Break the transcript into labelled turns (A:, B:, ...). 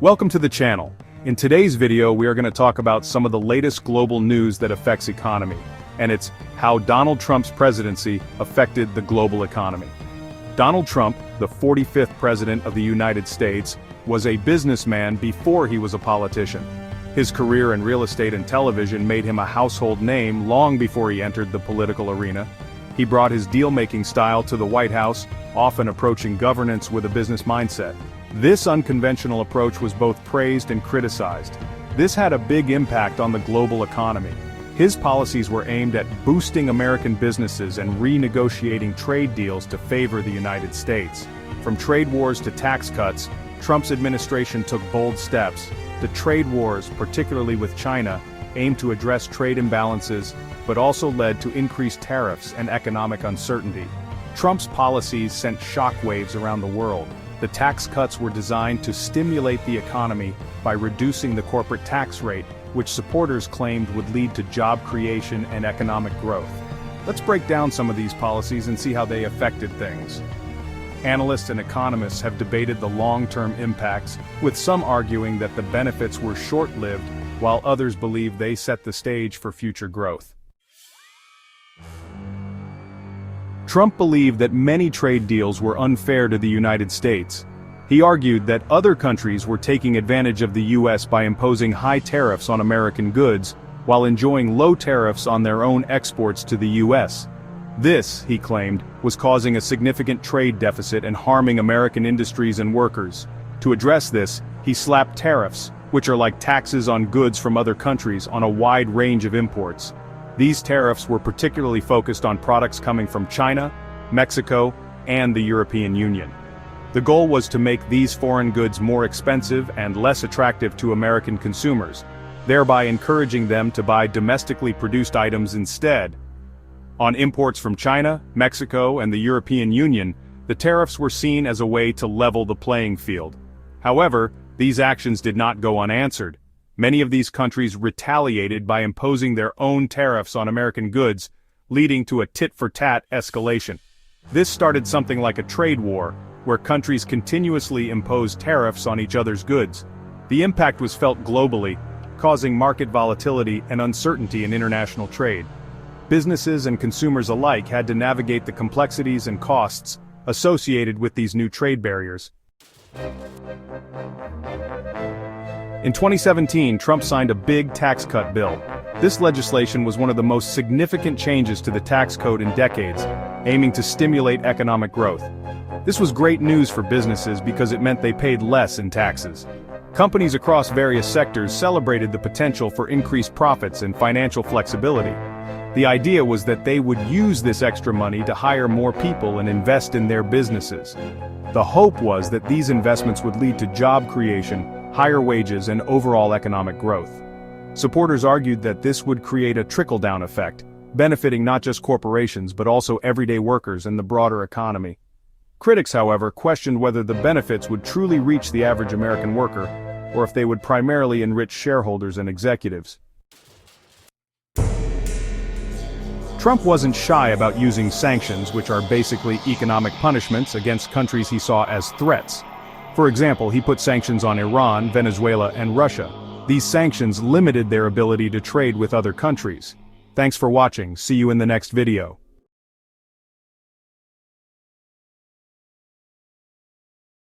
A: Welcome to the channel. In today's video we are going to talk about some of the latest global news that affects economy, and it's how Donald Trump's presidency affected the global economy. Donald Trump, the 45th President of the United States, was a businessman before he was a politician. His career in real estate and television made him a household name long before he entered the political arena. He brought his deal-making style to the White House, often approaching governance with a business mindset. This unconventional approach was both praised and criticized. This had a big impact on the global economy. His policies were aimed at boosting American businesses and renegotiating trade deals to favor the United States. From trade wars to tax cuts, Trump's administration took bold steps. The trade wars, particularly with China, aimed to address trade imbalances, but also led to increased tariffs and economic uncertainty. Trump's policies sent shockwaves around the world. The tax cuts were designed to stimulate the economy by reducing the corporate tax rate, which supporters claimed would lead to job creation and economic growth. Let's break down some of these policies and see how they affected things. Analysts and economists have debated the long-term impacts, with some arguing that the benefits were short-lived, while others believe they set the stage for future growth. Trump believed that many trade deals were unfair to the United States. He argued that other countries were taking advantage of the U.S. by imposing high tariffs on American goods, while enjoying low tariffs on their own exports to the U.S. This, he claimed, was causing a significant trade deficit and harming American industries and workers. To address this, he slapped tariffs, which are like taxes on goods from other countries, on a wide range of imports. These tariffs were particularly focused on products coming from China, Mexico, and the European Union. The goal was to make these foreign goods more expensive and less attractive to American consumers, thereby encouraging them to buy domestically produced items instead. On imports from China, Mexico, and the European Union, the tariffs were seen as a way to level the playing field. However, these actions did not go unanswered. Many of these countries retaliated by imposing their own tariffs on American goods, leading to a tit-for-tat escalation. This started something like a trade war, where countries continuously imposed tariffs on each other's goods. The impact was felt globally, causing market volatility and uncertainty in international trade. Businesses and consumers alike had to navigate the complexities and costs associated with these new trade barriers. In 2017, Trump signed a big tax cut bill. This legislation was one of the most significant changes to the tax code in decades, aiming to stimulate economic growth. This was great news for businesses because it meant they paid less in taxes. Companies across various sectors celebrated the potential for increased profits and financial flexibility. The idea was that they would use this extra money to hire more people and invest in their businesses. The hope was that these investments would lead to job creation, higher wages, and overall economic growth. Supporters argued that this would create a trickle-down effect, benefiting not just corporations but also everyday workers and the broader economy. Critics, however, questioned whether the benefits would truly reach the average American worker, or if they would primarily enrich shareholders and executives. Trump wasn't shy about using sanctions, which are basically economic punishments against countries he saw as threats. For example, he put sanctions on Iran, Venezuela, and Russia. These sanctions limited their ability to trade with other countries. Thanks for watching. See you in the next video.